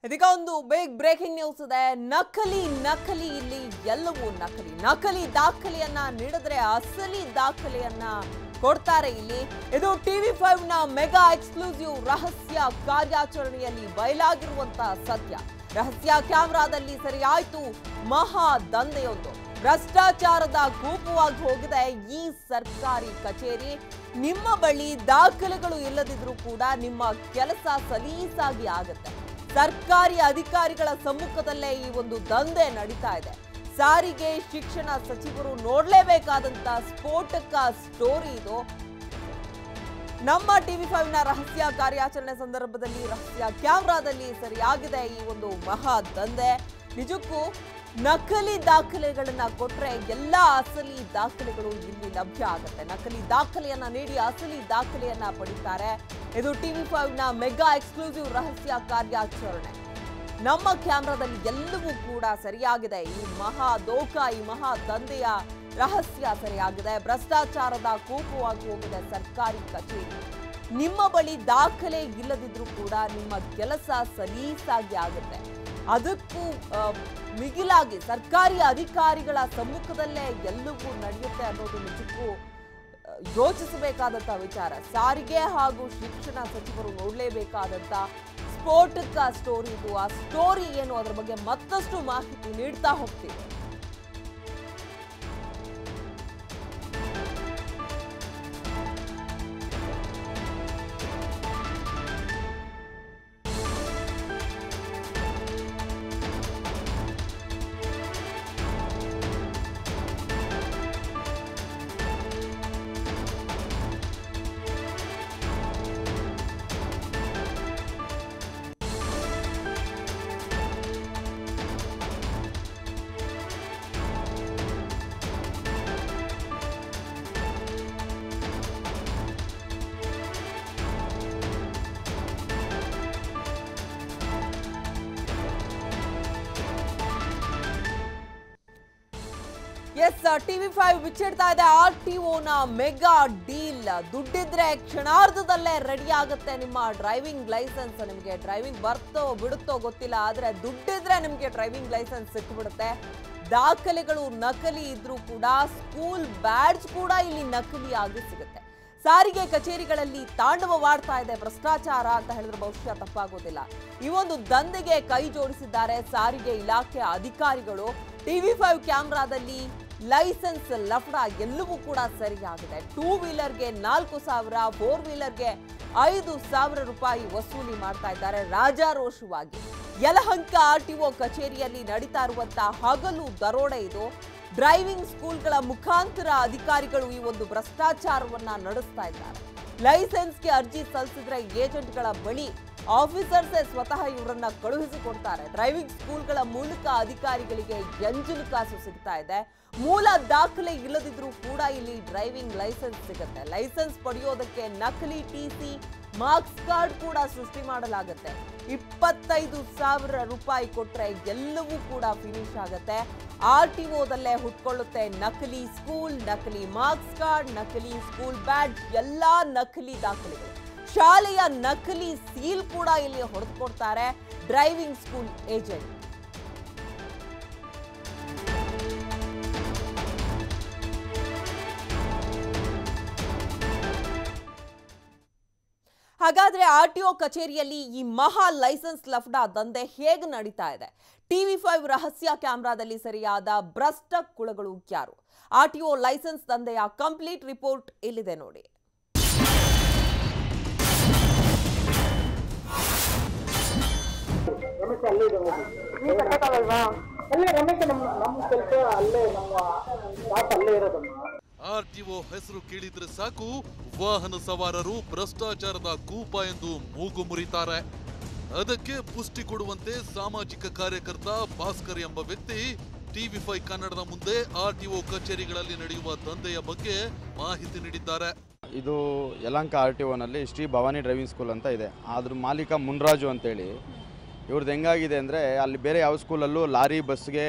ಇದೀಗ ಒಂದು big breaking news ಇದೆ. ನಕಲಿ ಇಲ್ಲಿ ಎಲ್ಲವೂ ನಕಲಿ ದಾಖಲೆಯನ್ನ ನೀಡಿದ್ರೆ ಅಸಲಿ ದಾಖಲೆಯನ್ನ ಕೊಡ್ತಾರೆ ಇಲ್ಲಿ. ಇದು TV5 ನ ಮೆಗಾ ಎಕ್ಸ್ಕ್ಲೂಸಿವ್ ರಹಸ್ಯ ಕಾರ್ಯಾಚರಣೆಯಲ್ಲಿ ಬಯಲಾಗಿರುವಂತಹ ಸತ್ಯ. ರಹಸ್ಯ ಕ್ಯಾಮೆರಾದಲ್ಲಿ ಸರಿಯಾಯ್ತು ಮಹಾ ದಂಧೆಯೊಂದು. ಭ್ರಷ್ಟಾಚಾರದ ಕೂಪವಾಗಿ ಹೋಗಿದೆ ಈ ಸರ್ಕಾರಿ ಕಚೇರಿ. ನಿಮ್ಮ ಬಳಿ ದಾಖಲೆಗಳು ಇಲ್ಲದಿದ್ರೂ ಕೂಡ ನಿಮ್ಮ ಕೆಲಸ ಸಲೀಸಾಗಿ ಆಗುತ್ತೆ. ಸರ್ಕಾರಿ ಅಧಿಕಾರಿಗಳ ಸಮ್ಮುಖದಲ್ಲೇ ಈ ಒಂದು ದಂಧೆ ನಡೀತಾ ಇದೆ. ಸಾರಿಗೆ ಶಿಕ್ಷಣ ಸಚಿವರು ನೋಡಲೇಬೇಕಾದಂತ ಸ್ಫೋಟಕ ಸ್ಟೋರಿ ಇದು. ನಮ್ಮ TV5 ನ ರಹಸ್ಯ ಕಾರ್ಯಾಚರಣೆ ಸಂದರ್ಭದಲ್ಲಿ ರಹಸ್ಯ ಕ್ಯಾಮೆರಾದಲ್ಲಿ ಸರಿಯಾಗಿದೆ ಈ ಒಂದು ಮಹಾ ದಂಧೆ. ನಿಜಕ್ಕೂ ನಕಲಿ ದಾಖಲೆಗಳನ್ನ ಕೊಟ್ರೆ ಎಲ್ಲ ಅಸಲಿ ದಾಖಲೆಗಳು ಇಲ್ಲಿ ಲಭ್ಯ ಆಗುತ್ತೆ. ನಕಲಿ ದಾಖಲೆಯನ್ನ ನೀಡಿ ಅಸಲಿ ದಾಖಲೆಯನ್ನ ಪಡಿತಾರೆ. ಇದು TV5 ನ ಮೆಗಾ ಎಕ್ಸ್ಕ್ಲೂಸಿವ್ ರಹಸ್ಯ ಕಾರ್ಯಾಚರಣೆ. ನಮ್ಮ ಕ್ಯಾಮೆರಾದಲ್ಲಿ ಎಲ್ಲವೂ ಕೂಡ ಸರಿಯಾಗಿದೆ. ಈ ಮಹಾ ದೋಖ, ಈ ಮಹಾ ದಂಧೆಯ ರಹಸ್ಯ ಸರಿಯಾಗಿದೆ. ಭ್ರಷ್ಟಾಚಾರದ ಕೂಪವಾಗಿ ಹೋಗಿದೆ ಸರ್ಕಾರಿ ಕಚೇರಿ. ನಿಮ್ಮ ಬಳಿ ದಾಖಲೆ ಇಲ್ಲದಿದ್ರೂ ಕೂಡ ನಿಮ್ಮ ಕೆಲಸ ಸಲೀಸಾಗಿ ಆಗುತ್ತೆ. ಅದಕ್ಕೂ ಮಿಗಿಲಾಗಿ ಸರ್ಕಾರಿ ಅಧಿಕಾರಿಗಳ ಸಮ್ಮುಖದಲ್ಲೇ ಎಲ್ಲವೂ ನಡೆಯುತ್ತೆ ಅನ್ನೋದು ನಿಜಕ್ಕೂ ಯೋಚಿಸಬೇಕಾದಂತ ವಿಚಾರ. ಸಾರಿಗೆ ಹಾಗೂ ಶಿಕ್ಷಣ ಸಚಿವರು ನೋಡಲೇಬೇಕಾದಂತ ಸ್ಫೋಟಕ ಸ್ಟೋರಿ ಇದು. ಆ ಸ್ಟೋರಿ ಏನು, ಅದರ ಬಗ್ಗೆ ಮತ್ತಷ್ಟು ಮಾಹಿತಿ ನೀಡ್ತಾ ಹೋಗ್ತೀವಿ. ಎಸ್, TV5 ಬಿಚ್ಚಿಡ್ತಾ ಇದೆ RTO ನ ಮೆಗಾ ಡೀಲ್. ದುಡ್ಡಿದ್ರೆ ಕ್ಷಣಾರ್ಧದಲ್ಲೇ ರೆಡಿ ಆಗುತ್ತೆ ನಿಮ್ಮ ಡ್ರೈವಿಂಗ್ ಲೈಸೆನ್ಸ್. ನಿಮಗೆ ಡ್ರೈವಿಂಗ್ ಬರ್ತೋ ಬಿಡುತ್ತೋ ಗೊತ್ತಿಲ್ಲ, ಆದ್ರೆ ದುಡ್ಡಿದ್ರೆ ನಿಮಗೆ ಡ್ರೈವಿಂಗ್ ಲೈಸೆನ್ಸ್ ಸಿಕ್ಬಿಡುತ್ತೆ. ದಾಖಲೆಗಳು ನಕಲಿ ಇದ್ರೂ ಕೂಡ ಸ್ಕೂಲ್ ಬ್ಯಾಡ್ಜ್ ಕೂಡ ಇಲ್ಲಿ ನಕಲಿಯಾಗಿ ಸಿಗುತ್ತೆ. ಸಾರಿಗೆ ಕಚೇರಿಗಳಲ್ಲಿ ತಾಂಡವವಾಡ್ತಾ ಇದೆ ಭ್ರಷ್ಟಾಚಾರ ಅಂತ ಹೇಳಿದ್ರೆ ಬಹುಶಃ ತಪ್ಪಾಗೋದಿಲ್ಲ. ಈ ಒಂದು ದಂಧೆಗೆ ಕೈ ಜೋಡಿಸಿದ್ದಾರೆ ಸಾರಿಗೆ ಇಲಾಖೆ ಅಧಿಕಾರಿಗಳು. TV5 ಕ್ಯಾಮೆರಾದಲ್ಲಿ ಲೈಸೆನ್ಸ್ ಲಫಡ ಎಲ್ಲವೂ ಕೂಡ ಸರಿಯಾಗಿದೆ. 2 ವೀಲರ್ಗೆ 4,000, 4 ವೀಲರ್ಗೆ 5,000 ರೂಪಾಯಿ ವಸೂಲಿ ಮಾಡ್ತಾ ಇದ್ದಾರೆ ರಾಜಾರೋಷವಾಗಿ. ಯಲಹಂಕ RTO ಕಚೇರಿಯಲ್ಲಿ ನಡೀತಾ ಇರುವಂತಹ ಹಗಲು ದರೋಡೆ ಇದು. ಡ್ರೈವಿಂಗ್ ಸ್ಕೂಲ್ಗಳ ಮುಖಾಂತರ ಅಧಿಕಾರಿಗಳು ಈ ಒಂದು ಭ್ರಷ್ಟಾಚಾರವನ್ನ ನಡೆಸ್ತಾ ಇದ್ದಾರೆ. ಲೈಸೆನ್ಸ್ಗೆ ಅರ್ಜಿ ಸಲ್ಲಿಸಿದ್ರೆ ಏಜೆಂಟ್ಗಳ ಬಳಿ ಆಫೀಸರ್ಸೇ ಸ್ವತಃ ಇವರನ್ನ ಕಳುಹಿಸಿಕೊಡ್ತಾರೆ. ಡ್ರೈವಿಂಗ್ ಸ್ಕೂಲ್ಗಳ ಮೂಲಕ ಅಧಿಕಾರಿಗಳಿಗೆ ಎಂಜಿನ್ ಕಾಸು ಸಿಗ್ತಾ ಇದೆ. ಮೂಲ ದಾಖಲೆ ಇಲ್ಲದಿದ್ರೂ ಕೂಡ ಇಲ್ಲಿ ಡ್ರೈವಿಂಗ್ ಲೈಸೆನ್ಸ್ ಸಿಗುತ್ತೆ. ಲೈಸೆನ್ಸ್ ಪಡೆಯೋದಕ್ಕೆ ನಕಲಿ TC, ಮಾರ್ಕ್ಸ್ ಕಾರ್ಡ್ ಕೂಡ ಸೃಷ್ಟಿ ಮಾಡಲಾಗುತ್ತೆ. 25,000 ರೂಪಾಯಿ ಕೊಟ್ರೆ ಎಲ್ಲವೂ ಕೂಡ ಫಿನಿಶ್ ಆಗುತ್ತೆ. RTOದಲ್ಲೇ ಹುಟ್ಕೊಳ್ಳುತ್ತೆ ನಕಲಿ ಸ್ಕೂಲ್, ನಕಲಿ ಮಾರ್ಕ್ಸ್ ಕಾರ್ಡ್, ನಕಲಿ ಸ್ಕೂಲ್ ಬ್ಯಾಡ್ಜ್, ಎಲ್ಲಾ ನಕಲಿ ದಾಖಲೆಗಳು. ಶಾಲೆಯ ನಕಲಿ ಸೀಲ್ ಕೂಡ ಇಲ್ಲಿ ಹೊಡೆದುಕೊಡ್ತಾರೆ ಡ್ರೈವಿಂಗ್ ಸ್ಕೂಲ್ ಏಜೆಂಟ್. ಹಾಗಾದ್ರೆ RTO ಕಚೇರಿಯಲ್ಲಿ ಈ ಮಹಾ ಲೈಸೆನ್ಸ್ ಲಫ್ಡಾ ದಂಧೆ ಹೇಗೆ ನಡೀತಾ ಇದೆ? TV5 ರಹಸ್ಯ ಕ್ಯಾಮೆರಾದಲ್ಲಿ ಸರಿಯಾದ ಭ್ರಷ್ಟ ಕುಳಗಳು ಯಾರು? RTO ಲೈಸೆನ್ಸ್ ದಂಧೆಯ ಕಂಪ್ಲೀಟ್ ರಿಪೋರ್ಟ್ ಇಲ್ಲಿದೆ ನೋಡಿ. RTO ಹೆಸರು ಕೇಳಿದ್ರೆ ಸಾಕು ವಾಹನ ಸವಾರರು ಭ್ರಷ್ಟಾಚಾರದ ಕೂಪ ಎಂದು ಮೂಗು ಮುರಿತಾರೆ. ಅದಕ್ಕೆ ಪುಷ್ಟಿ ಕೊಡುವಂತೆ ಸಾಮಾಜಿಕ ಕಾರ್ಯಕರ್ತ ಭಾಸ್ಕರ್ ಎಂಬ ವ್ಯಕ್ತಿ TV5 ಕನ್ನಡದ ಮುಂದೆ RTO ಕಚೇರಿಗಳಲ್ಲಿ ನಡೆಯುವ ದಂಧೆಯ ಬಗ್ಗೆ ಮಾಹಿತಿ ನೀಡಿದ್ದಾರೆ. ಇದು ಯಲಹಂಕ RTOನಲ್ಲಿ ಶ್ರೀ ಭವಾನಿ ಡ್ರೈವಿಂಗ್ ಸ್ಕೂಲ್ ಅಂತ ಇದೆ. ಅದ್ರ ಮಾಲೀಕ ಮುನ್ರಾಜು ಅಂತೇಳಿ. ಇವ್ರದ್ದು ಹೆಂಗಾಗಿದೆ ಅಂದರೆ ಅಲ್ಲಿ ಬೇರೆ ಯಾವ ಸ್ಕೂಲಲ್ಲೂ ಲಾರಿ ಬಸ್ಗೆ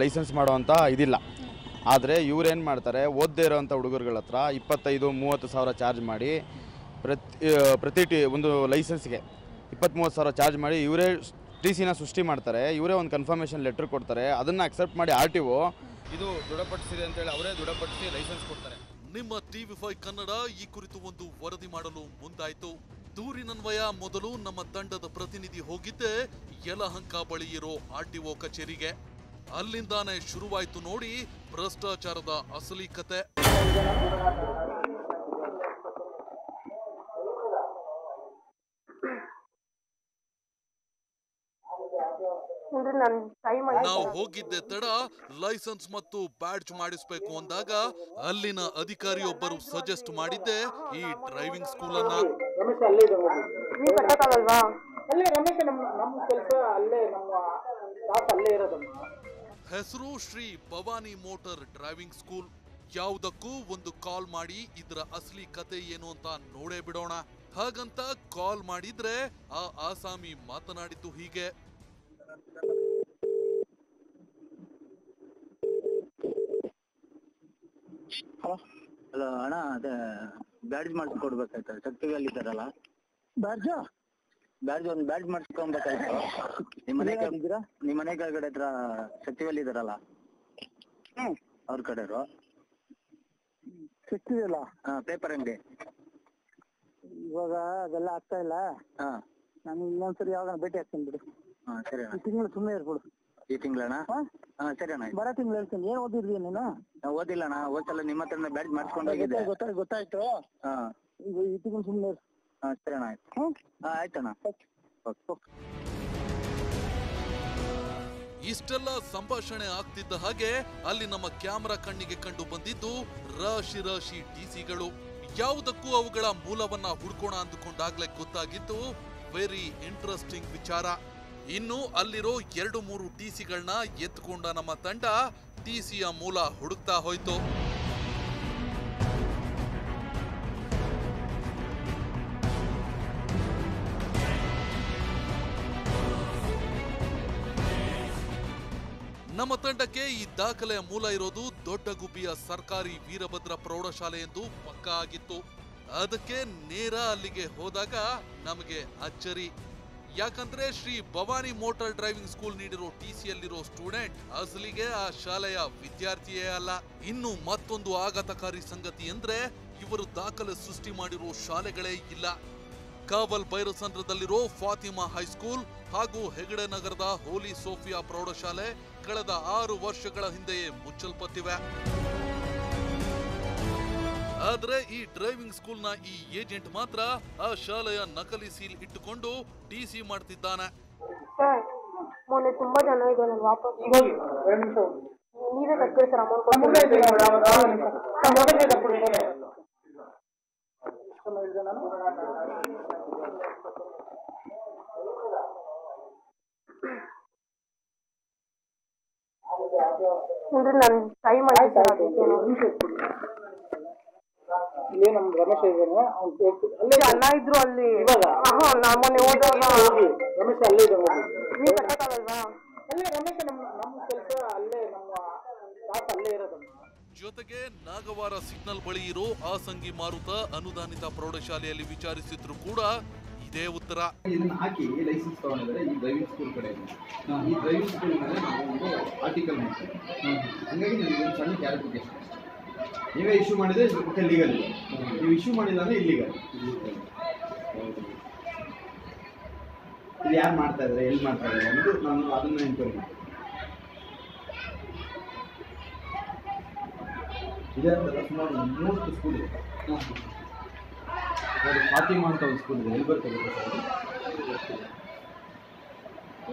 ಲೈಸೆನ್ಸ್ ಮಾಡುವಂಥ ಇದಿಲ್ಲ. ಆದರೆ ಇವರೇನು ಮಾಡ್ತಾರೆ, ಓದದೇ ಇರೋವಂಥ ಹುಡುಗರುಗಳ ಹತ್ರ 25-30 ಸಾವಿರ ಚಾರ್ಜ್ ಮಾಡಿ ಪ್ರತಿ ಒಂದು ಲೈಸೆನ್ಸ್ಗೆ 20-30 ಸಾವಿರ ಚಾರ್ಜ್ ಮಾಡಿ ಇವರೇ TC ಸೃಷ್ಟಿ ಮಾಡ್ತಾರೆ, ಇವರೇ ಒಂದು ಕನ್ಫರ್ಮೇಷನ್ ಲೆಟರ್ ಕೊಡ್ತಾರೆ, ಅದನ್ನು ಅಕ್ಸೆಪ್ಟ್ ಮಾಡಿ RTO ಇದು ದೃಢಪಡಿಸಿದೆ ಅಂತೇಳಿ ಅವರೇ ದೃಢಪಡಿಸಿ ಲೈಸೆನ್ಸ್ ಕೊಡ್ತಾರೆ. ನಿಮ್ಮ TV5 ಕನ್ನಡ ಈ ಕುರಿತು ಒಂದು ವರದಿ ಮಾಡಲು ಮುಂದಾಯಿತು. ದೂರಿನನ್ವಯ ಮೊದಲು ನಮ್ಮ ತಂಡದ ಪ್ರತಿನಿಧಿ ಹೋಗಿದ್ದೆ ಯಲಹಂಕ ಬಳಿ ಇರೋ RTO ಕಚೇರಿಗೆ. ಅಲ್ಲಿಂದಾನೇ ಶುರುವಾಯ್ತು ನೋಡಿ ಭ್ರಷ್ಟಾಚಾರದ ಅಸಲಿ ಕತೆ. ನಾವು ಹೋಗಿದ್ದೆ ತಡ ಲೈಸೆನ್ಸ್ ಮತ್ತು ಬ್ಯಾಡ್ಜ್ ಮಾಡಿಸ್ಬೇಕು ಅಂದಾಗ ಅಲ್ಲಿನ ಅಧಿಕಾರಿಯೊಬ್ಬರು ಸಜೆಸ್ಟ್ ಮಾಡಿದ್ದೆ ಈ ಡ್ರೈವಿಂಗ್ ಸ್ಕೂಲ್ ಅನ್ನ. ಹೆಸರು Shri Bhavani motor driving school. ಯಾವುದಕ್ಕೂ ಒಂದು ಕಾಲ್ ಮಾಡಿ ಇದರ ಅಸಲಿ ಕತೆ ಏನು ಅಂತ ನೋಡೇ ಬಿಡೋಣ. ಹಾಗಂತ ಕಾಲ್ ಮಾಡಿದ್ರೆ ಆ ಆಸಾಮಿ ಮಾತನಾಡಿದ್ದು ಹೀಗೆ. ಹಲೋ ಅಣ್ಣ, ಅದೇ ಬ್ಯಾಡ್ಜ್ ಮಾಡಿಸ್ಕೊಡ್ಬೇಕಾಯ್ತು. ಶಕ್ತಿವೇಲ್ ಇದ್ದಾರಲ್ಲ, ಬ್ಯಾಡ್ಜ್ ಒಂದು ಬ್ಯಾಡ್ಜ್ ಮಾಡಿಸ್ಕೊಬೇಕಾಯ್ತು. ನಿಮ್ಮ ಮನೆ ಕೆಳಗಡೆ ಹತ್ರ ಶಕ್ತಿವೇಲ್ ಇದ್ದಾರಲ್ಲ, ಅವ್ರ ಕಡೆಯವರು. ಶಕ್ತಿವೇಲ ಪೇಪರ್ ಅಂಗಡಿ. ಇವಾಗ ಅದೆಲ್ಲ ಆಗ್ತಾ ಇಲ್ಲ. ನಾನು ಇನ್ನೊಂದ್ಸರಿ ಯಾವಾಗ ಭೇಟಿ ಆಗ್ತೀನಿ ಬಿಡು. ಸರಿ ಅಣ್ಣ. ಈ ತಿಂಗಳು ಸುಮ್ಮನೆ ಇರ್ಬಿಡು. ಈ ತಿಂಗಳಣ್ಣ? ಸರಿ ಅಣ್ಣ. ಬರೋ ತಿಂಗಳು ಹೇಳ್ತೀನಿ. ಏನ್ ಓದಿದ್ವಿ ನೀನು? ಓದಿಲ್ಲ ಅಣ್ಣ, ಹೋದ್ಸಲ ನಿಮ್ಮ ಹತ್ರ ಬ್ಯಾಡ್ಜ್ ಮಾಡಿಸ್ಕೊಂಡು ಹೋಗಿದ್ದೆ. ಗೊತ್ತಾಯ್ತು. ಈಗ ಈ ತಿಂಗಳು ಸುಮ್ಮನೆ ಇರು. ಸರಿ ಅಣ್ಣ, ಆಯ್ತು. ಆಯ್ತಣ್ಣ. ಇಷ್ಟೆಲ್ಲ ಸಂಭಾಷಣೆ ಆಗ್ತಿದ್ದ ಹಾಗೆ ಅಲ್ಲಿ ನಮ್ಮ ಕ್ಯಾಮೆರಾ ಕಣ್ಣಿಗೆ ಕಂಡು ಬಂದಿದ್ದು ರಾಶಿ ರಾಶಿ TCಗಳು. ಯಾವುದಕ್ಕೂ ಅವುಗಳ ಮೂಲವನ್ನ ಹುಡ್ಕೋಣ ಅಂದುಕೊಂಡಾಗ್ಲೇ ಗೊತ್ತಾಗಿದ್ದು ವೆರಿ ಇಂಟ್ರೆಸ್ಟಿಂಗ್ ವಿಚಾರ. ಇನ್ನು ಅಲ್ಲಿರೋ 2-3 TCಗಳನ್ನ ಎತ್ಕೊಂಡ ನಮ್ಮ ತಂಡ TCಯ ಮೂಲ ಹುಡುಕ್ತಾ ಹೋಯ್ತು. ನಮ್ಮ ತಂಡಕ್ಕೆ ಈ ದಾಖಲೆಯ ಮೂಲ ಇರೋದು ದೊಡ್ಡಗುಬ್ಬಿಯ ಸರ್ಕಾರಿ ವೀರಭದ್ರ ಪ್ರೌಢಶಾಲೆ ಎಂದು ಪಕ್ಕಾ ಆಗಿತ್ತು. ಅದಕ್ಕೆ ನೇರ ಅಲ್ಲಿಗೆ ಹೋದಾಗ ನಮಗೆ ಅಚ್ಚರಿ. ಯಾಕಂದ್ರೆ Shri Bhavani motor driving school ನೀಡಿರೋ TCಯಲ್ಲಿರೋ ಸ್ಟೂಡೆಂಟ್ ಅಸಲಿಗೆ ಆ ಶಾಲೆಯ ವಿದ್ಯಾರ್ಥಿಯೇ ಅಲ್ಲ. ಇನ್ನು ಮತ್ತೊಂದು ಆಘಾತಕಾರಿ ಸಂಗತಿ ಅಂದ್ರೆ ಇವರು ದಾಖಲೆ ಸೃಷ್ಟಿ ಮಾಡಿರೋ ಶಾಲೆಗಳೇ ಇಲ್ಲ. ಕಾವಲ್ ಬೈರಸಂದ್ರದಲ್ಲಿರೋ ಫಾತಿಮಾ ಹೈಸ್ಕೂಲ್ ಹಾಗೂ ಹೆಗಡೆ ನಗರದ ಹೋಲಿ ಸೋಫಿಯಾ ಪ್ರೌಢಶಾಲೆ ಕಳೆದ 6 ವರ್ಷಗಳ ಹಿಂದೆಯೇ ಮುಚ್ಚಲ್ಪಟ್ಟಿವೆ. ಆದ್ರೆ ಈ ಡ್ರೈವಿಂಗ್ ಸ್ಕೂಲ್ನ ಈ ಏಜೆಂಟ್ ಮಾತ್ರ ಆ ಶಾಲೆಯ ನಕಲಿ ಸೀಲ್ ಇಟ್ಟುಕೊಂಡು TC ಮಾಡ್ತಿದ್ದಾನೆ. ಮೊನ್ನೆ ತುಂಬಾ ಜನ ಇದೆ, ನಾನು ವಾಪಸ್ ನೀವೇ ಕಟ್ತೀರಿ ಸರ್ ಅಮೌಂಟ್. ಅಂದ್ರೆ ನಾನು ಟ್ರೈ ಮಾಡಿ ಸರ್. ಇಲ್ಲಿ ನಮ್ ರಮೇಶ್ ಇದ್ದಾನೆ, ಅಲ್ಲಿ ಅಣ್ಣ ಇದ್ರು ಅಲ್ಲಿ. ನಾನು ಮೊನ್ನೆ ಹೋದಾಗ ರಮೇಶ್ ಅಲ್ಲೇ ಇದ್ದಾನೆ. ನೀವು ಕಟ್ಟಕ್ಕಾಗಲ್ವಾ? ಅಲ್ಲೇ ರಮೇಶ್ ನಮ್ಮ ಕೆಲಸ ಅಲ್ಲೇ, ನಮ್ಮ ಸ್ಟಾಫ್ ಅಲ್ಲೇ ಇರೋದು. ಜೊತೆಗೆ ನಾಗವಾರ ಸಿಗ್ನಲ್ ಬಳಿ ಇರೋ ಆಸಂಗಿ ಮಾರುತ ಅನುದಾನಿತ ಪ್ರೌಢಶಾಲೆಯಲ್ಲಿ ವಿಚಾರಿಸಿದ್ರು ಕೂಡ ಇದೇ ಉತ್ತರ. ಇದನ್ನ ಹಾಕಿ ಲೈಸೆನ್ಸ್ ತಗೊಂಡಿದ್ದಾರೆ ಈ ಡ್ರೈವಿಂಗ್ ಸ್ಕೂಲ್ ಕಡೆಯಿಂದ. ಈ ಡ್ರೈವಿಂಗ್ ಸ್ಕೂಲ್ ಮೇಲೆ ನಾವು ಒಂದು ಆರ್ಟಿಕಲ್ ಮಾಡ್ತೀವಿ. ಹಾಗಾಗಿ ನನಗೆ ಒಂದು ಸಣ್ಣ ಕ್ಲಾರಿಫಿಕೇಶನ್. ನೀವೇ ಇಶ್ಯೂ ಮಾಡಿದರೆ ಇದಕ್ಕೆ ಲೀಗಲ್ ಇದೆ, ನೀವು ಇಶ್ಯೂ ಮಾಡಿಲ್ಲ ಅಂದರೆ ಇಲ್ಲಿಗಲ್. ಇದು ಯಾರು ಮಾಡ್ತಾ ಇದ್ದಾರೆ, ಎಲ್ಲಿ ಮಾಡ್ತಾ ಇದ್ದಾರೆ ಅನ್ನೋದು ನಾನು ಅದನ್ನು ಎನ್ಕ್ವೈರಿ ಮಾಡ್ತೀನಿ. ಇದೇ ಥರ ಸುಮಾರು 3 ಸ್ಕೂಲ್ ಇದೆ. ಅದು ಫಾತಿಮಾ ಅಂತ ಒಂದು ಸ್ಕೂಲ್ ಇದೆ. ಎಲ್ಲಿ ಬರ್ತದೆ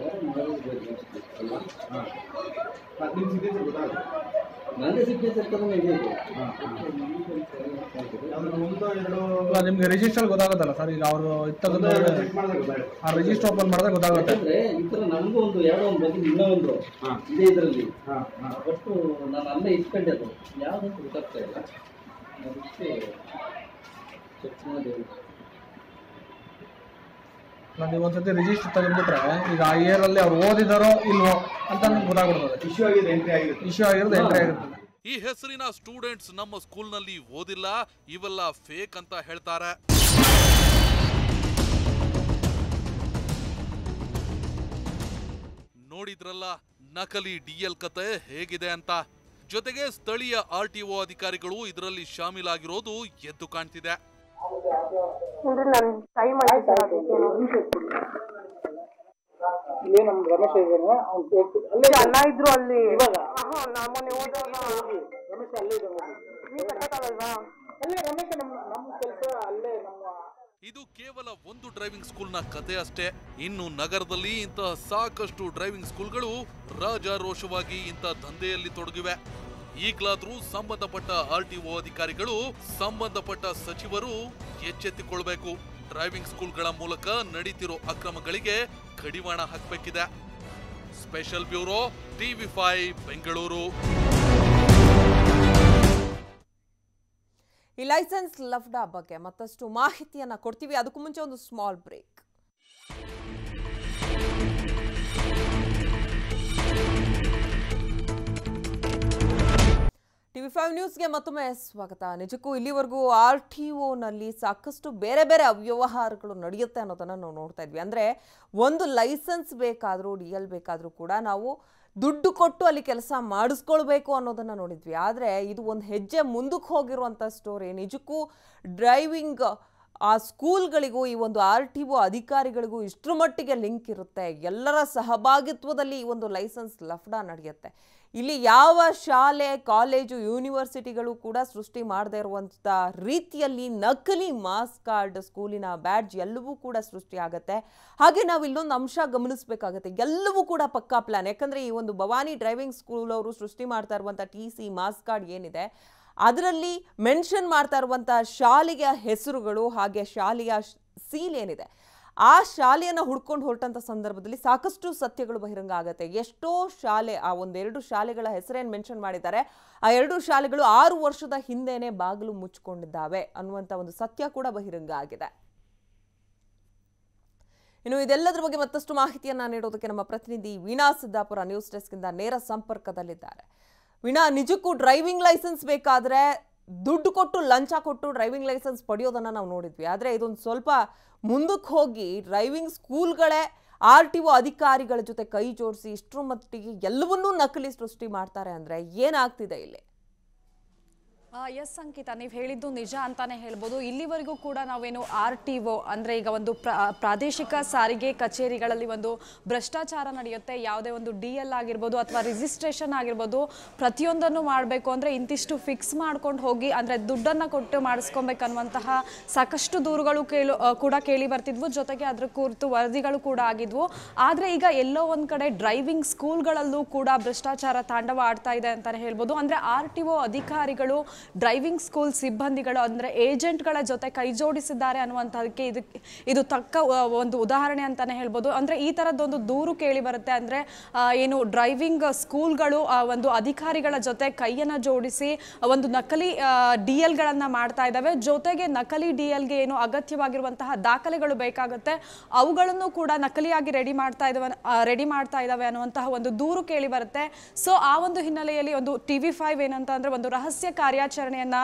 ನಿಮ್ಮ ಸಿಗ್ನೇಚರ್ ಗೊತ್ತಾಗುತ್ತೆ. ನನಗೆ ಸಿಗ್ನೇಚರ್ ತಗೊಂಡು ಇದೆ. ನಿಮ್ಗೆ ರಿಜಿಸ್ಟರ್ ಗೊತ್ತಾಗುತ್ತಲ್ಲ ಸರ್. ಈಗ ಅವರು ಆ ರಿಜಿಸ್ಟರ್ ಓಪನ್ ಮಾಡಿದ್ರೆ ಗೊತ್ತಾಗುತ್ತೆ. ಅಂದ್ರೆ ಈ ತರ ನನಗೂ ಒಂದು ಯಾವುದೋ ಒಂದು ಬಗ್ಗೆ ಇನ್ನೊಂದು ಇದೇ ಇದರಲ್ಲಿ ಒಟ್ಟು ನಾನು ಅಲ್ಲೇ ಇಟ್ಕೊಂಡೆ. ಅದು ಯಾವುದಂತ ಗೊತ್ತಾಗ್ತಾ ಇಲ್ಲ. ಅದಕ್ಕೆ ನೀವು ಒಂದ್ಸತಿ ರಿಜಿಸ್ಟರ್ ತೆಗೆದ್ಬಿಟ್ರೆ ಈಗ ಆ ಇಯರಲ್ಲಿ ಅವ್ರು ಓದಿದಾರೋ ಇಲ್ವೋ ಅಂತ ನಮ್ಗೆ ಗೊತ್ತಾಗ್ಬಿಡ್ತದೆ. ಇಶ್ಯೂ ಆಗಿರೋದು ಎಂಟ್ರಿ ಆಗಿರುತ್ತೆ. ಈ ಹೆಸರಿನ ಸ್ಟೂಡೆಂಟ್ಸ್ ನಮ್ಮ ಸ್ಕೂಲ್ನಲ್ಲಿ ಓದಿಲ್ಲ, ಇವೆಲ್ಲ ಫೇಕ್ ಅಂತ ಹೇಳ್ತಾರೆ. ನೋಡಿದ್ರಲ್ಲ ನಕಲಿ ಡಿಎಲ್ ಕತೆ ಹೇಗಿದೆ ಅಂತ. ಜೊತೆಗೆ ಸ್ಥಳೀಯ ಆರ್ಟಿಒ ಅಧಿಕಾರಿಗಳು ಇದರಲ್ಲಿ ಶಾಮೀಲಾಗಿರೋದು ಎದ್ದು ಕಾಣ್ತಿದೆ. ಇದು ಕೇವಲ ಒಂದು ಡ್ರೈವಿಂಗ್ ಸ್ಕೂಲ್ನ ಕತೆ ಅಷ್ಟೇ. ಇನ್ನು ನಗರದಲ್ಲಿ ಇಂತಹ ಸಾಕಷ್ಟು ಡ್ರೈವಿಂಗ್ ಸ್ಕೂಲ್ಗಳು ರಾಜಾರೋಷವಾಗಿ ಇಂಥ ದಂಧೆಯಲ್ಲಿ ತೊಡಗಿವೆ. ಈಗಲಾದ್ರೂ ಸಂಬಂಧಪಟ್ಟ ಆರ್ಟಿಒ ಅಧಿಕಾರಿಗಳು, ಸಂಬಂಧಪಟ್ಟ ಸಚಿವರು ಎಚ್ಚೆತ್ತುಕೊಳ್ಬೇಕು. ಡ್ರೈವಿಂಗ್ ಸ್ಕೂಲ್ಗಳ ಮೂಲಕ ನಡೀತಿರೋ ಅಕ್ರಮಗಳಿಗೆ ಕಡಿವಾಣ ಹಾಕಬೇಕಿದೆ. Special bureau, TV5 Bengaluru. ಈ ಲೈಸೆನ್ಸ್ ಲಫ್ಡಾ ಬಗ್ಗೆ ಮತ್ತಷ್ಟು ಮಾಹಿತಿಯನ್ನ ಕೊಡ್ತೀವಿ. ಅದಕ್ಕೂ ಮುಂಚೆ ಒಂದು ಸ್ಮಾಲ್ ಬ್ರೇಕ್. TV5 ನ್ಯೂಸ್ಗೆ ಮತ್ತೊಮ್ಮೆ ಸ್ವಾಗತ. ನಿಜಕ್ಕೂ ಇಲ್ಲಿವರೆಗೂ RTOನಲ್ಲಿ ಸಾಕಷ್ಟು ಬೇರೆ ಬೇರೆ ಅವ್ಯವಹಾರಗಳು ನಡೆಯುತ್ತೆ ಅನ್ನೋದನ್ನ ನಾವು ನೋಡ್ತಾ ಇದ್ವಿ. ಅಂದ್ರೆ ಒಂದು ಲೈಸೆನ್ಸ್ ಬೇಕಾದ್ರೂ DL ಬೇಕಾದ್ರೂ ಕೂಡ ನಾವು ದುಡ್ಡು ಕೊಟ್ಟು ಅಲ್ಲಿ ಕೆಲಸ ಮಾಡಿಸ್ಕೊಳ್ಬೇಕು ಅನ್ನೋದನ್ನ ನೋಡಿದ್ವಿ. ಆದರೆ ಇದು ಒಂದು ಹೆಜ್ಜೆ ಮುಂದಕ್ಕೆ ಹೋಗಿರುವಂಥ ಸ್ಟೋರಿ. ನಿಜಕ್ಕೂ ಡ್ರೈವಿಂಗ್ ಆ ಸ್ಕೂಲ್ಗಳಿಗೂ ಈ ಒಂದು RTO ಅಧಿಕಾರಿಗಳಿಗೂ ಇಷ್ಟರ ಮಟ್ಟಿಗೆ ಲಿಂಕ್ ಇರುತ್ತೆ. ಎಲ್ಲರ ಸಹಭಾಗಿತ್ವದಲ್ಲಿ ಈ ಒಂದು ಲೈಸೆನ್ಸ್ ಲಫ್ಡಾ ನಡೆಯುತ್ತೆ. ಇಲ್ಲಿ ಯಾವ ಶಾಲೆ, ಕಾಲೇಜು, ಯೂನಿವರ್ಸಿಟಿಗಳು ಕೂಡ ಸೃಷ್ಟಿ ಮಾಡದೇ ಇರುವಂಥ ರೀತಿಯಲ್ಲಿ ನಕಲಿ ಮಾಸ್ ಕಾರ್ಡ್, ಸ್ಕೂಲಿನ ಬ್ಯಾಡ್ಜ್ ಎಲ್ಲವೂ ಕೂಡ ಸೃಷ್ಟಿ ಆಗುತ್ತೆ. ಹಾಗೆ ನಾವು ಇಲ್ಲೊಂದು ಅಂಶ ಗಮನಿಸಬೇಕಾಗತ್ತೆ, ಎಲ್ಲವೂ ಕೂಡ ಪಕ್ಕಾ ಪ್ಲಾನ್. ಯಾಕಂದರೆ ಈ ಒಂದು ಭವಾನಿ ಡ್ರೈವಿಂಗ್ ಸ್ಕೂಲ್ ಅವರು ಸೃಷ್ಟಿ ಮಾಡ್ತಾ ಇರುವಂಥ TC ಮಾಸ್ ಕಾರ್ಡ್ ಏನಿದೆ ಅದರಲ್ಲಿ ಮೆನ್ಷನ್ ಮಾಡ್ತಾ ಇರುವಂಥ ಶಾಲೆಯ ಹೆಸರುಗಳು ಹಾಗೆ ಶಾಲೆಯ ಸೀಲ್ ಏನಿದೆ ಆ ಶಾಲೆಯನ್ನು ಹುಡ್ಕೊಂಡು ಹೊರಟಂಥ ಸಂದರ್ಭದಲ್ಲಿ ಸಾಕಷ್ಟು ಸತ್ಯಗಳು ಬಹಿರಂಗ ಆಗುತ್ತೆ. ಎಷ್ಟೋ ಶಾಲೆ, ಆ ಒಂದೆರಡು ಶಾಲೆಗಳ ಹೆಸರೇನು ಮೆನ್ಷನ್ ಮಾಡಿದ್ದಾರೆ, ಆ ಎರಡು ಶಾಲೆಗಳು 6 ವರ್ಷದ ಹಿಂದೆನೇ ಬಾಗಿಲು ಮುಚ್ಚಿಕೊಂಡಿದ್ದಾವೆ ಅನ್ನುವಂಥ ಒಂದು ಸತ್ಯ ಕೂಡ ಬಹಿರಂಗ ಆಗಿದೆ. ಇನ್ನು ಇದೆಲ್ಲದರ ಬಗ್ಗೆ ಮತ್ತಷ್ಟು ಮಾಹಿತಿಯನ್ನು ನೀಡೋದಕ್ಕೆ ನಮ್ಮ ಪ್ರತಿನಿಧಿ ವೀಣಾ ಸಿದ್ದಾಪುರ ನ್ಯೂಸ್ ಡೆಸ್ಕಿಂದ ನೇರ ಸಂಪರ್ಕದಲ್ಲಿದ್ದಾರೆ. ವೀಣಾ, ನಿಜಕ್ಕೂ ಡ್ರೈವಿಂಗ್ ಲೈಸೆನ್ಸ್ ಬೇಕಾದರೆ ದುಡ್ಡು ಕೊಟ್ಟು, ಲಂಚ ಕೊಟ್ಟು ಡ್ರೈವಿಂಗ್ ಲೈಸೆನ್ಸ್ ಪಡೆಯೋದನ್ನು ನಾವು ನೋಡಿದ್ವಿ. ಆದರೆ ಇದೊಂದು ಸ್ವಲ್ಪ ಮುಂದಕ್ಕೆ ಹೋಗಿ ಡ್ರೈವಿಂಗ್ ಸ್ಕೂಲ್ಗಳೇ RTO ಅಧಿಕಾರಿಗಳ ಜೊತೆ ಕೈ ಜೋಡಿಸಿ ಇಷ್ಟರ ಮಟ್ಟಿಗೆ ಎಲ್ಲವನ್ನೂ ನಕಲಿ ಸೃಷ್ಟಿ ಮಾಡ್ತಾರೆ ಅಂದರೆ ಏನಾಗ್ತಿದೆ ಇಲ್ಲಿ? ಎಸ್ ಅಂಕಿತ, ನೀವು ಹೇಳಿದ್ದು ನಿಜ ಅಂತಾನೆ ಹೇಳ್ಬೋದು. ಇಲ್ಲಿವರೆಗೂ ಕೂಡ ನಾವೇನು RTO ಅಂದರೆ ಈಗ ಒಂದು ಪ್ರಾದೇಶಿಕ ಸಾರಿಗೆ ಕಚೇರಿಗಳಲ್ಲಿ ಒಂದು ಭ್ರಷ್ಟಾಚಾರ ನಡೆಯುತ್ತೆ. ಯಾವುದೇ ಒಂದು DL ಆಗಿರ್ಬೋದು ಅಥವಾ ರಿಜಿಸ್ಟ್ರೇಷನ್ ಆಗಿರ್ಬೋದು, ಪ್ರತಿಯೊಂದನ್ನು ಮಾಡಬೇಕು ಅಂದರೆ ಇಂತಿಷ್ಟು ಫಿಕ್ಸ್ ಮಾಡ್ಕೊಂಡು ಹೋಗಿ ಅಂದರೆ ದುಡ್ಡನ್ನು ಕೊಟ್ಟು ಮಾಡಿಸ್ಕೊಬೇಕನ್ನುವಂತಹ ಸಾಕಷ್ಟು ದೂರುಗಳು ಕೂಡ ಕೇಳಿ ಬರ್ತಿದ್ವು. ಜೊತೆಗೆ ಅದರ ಕುರಿತು ವರದಿಗಳು ಕೂಡ ಆಗಿದ್ವು. ಆದರೆ ಈಗ ಎಲ್ಲೋ ಒಂದು ಕಡೆ ಡ್ರೈವಿಂಗ್ ಸ್ಕೂಲ್ಗಳಲ್ಲೂ ಕೂಡ ಭ್ರಷ್ಟಾಚಾರ ತಾಂಡವ ಆಡ್ತಾ ಇದೆ ಅಂತಲೇ ಹೇಳ್ಬೋದು. ಅಂದರೆ RTO ಅಧಿಕಾರಿಗಳು ಡ್ರೈವಿಂಗ್ ಸ್ಕೂಲ್ ಸಿಬ್ಬಂದಿಗಳು ಅಂದರೆ ಏಜೆಂಟ್ಗಳ ಜೊತೆ ಕೈ ಜೋಡಿಸಿದ್ದಾರೆ ಅನ್ನುವಂಥದ್ದಕ್ಕೆ ಇದು ತಕ್ಕ ಒಂದು ಉದಾಹರಣೆ ಅಂತಲೇ ಹೇಳ್ಬೋದು. ಅಂದರೆ ಈ ಥರದ್ದೊಂದು ದೂರು ಕೇಳಿ ಬರುತ್ತೆ. ಅಂದರೆ ಏನು ಡ್ರೈವಿಂಗ್ ಸ್ಕೂಲ್ಗಳು ಒಂದು ಅಧಿಕಾರಿಗಳ ಜೊತೆ ಕೈಯನ್ನು ಜೋಡಿಸಿ ಒಂದು ನಕಲಿ DLಗಳನ್ನು ಮಾಡ್ತಾ ಇದ್ದಾವೆ. ಜೊತೆಗೆ ನಕಲಿ DLಗೆ ಏನು ಅಗತ್ಯವಾಗಿರುವಂತಹ ದಾಖಲೆಗಳು ಬೇಕಾಗುತ್ತೆ ಅವುಗಳನ್ನು ಕೂಡ ನಕಲಿಯಾಗಿ ರೆಡಿ ಮಾಡ್ತಾ ಇದ್ದಾವೆ ಅನ್ನುವಂತಹ ಒಂದು ದೂರು ಕೇಳಿ ಬರುತ್ತೆ. ಸೊ ಆ ಒಂದು ಹಿನ್ನೆಲೆಯಲ್ಲಿ ಒಂದು TV5 ಏನಂತ ಅಂದರೆ ಒಂದು ರಹಸ್ಯ ಕಾರ್ಯಾಚರಣೆಯನ್ನ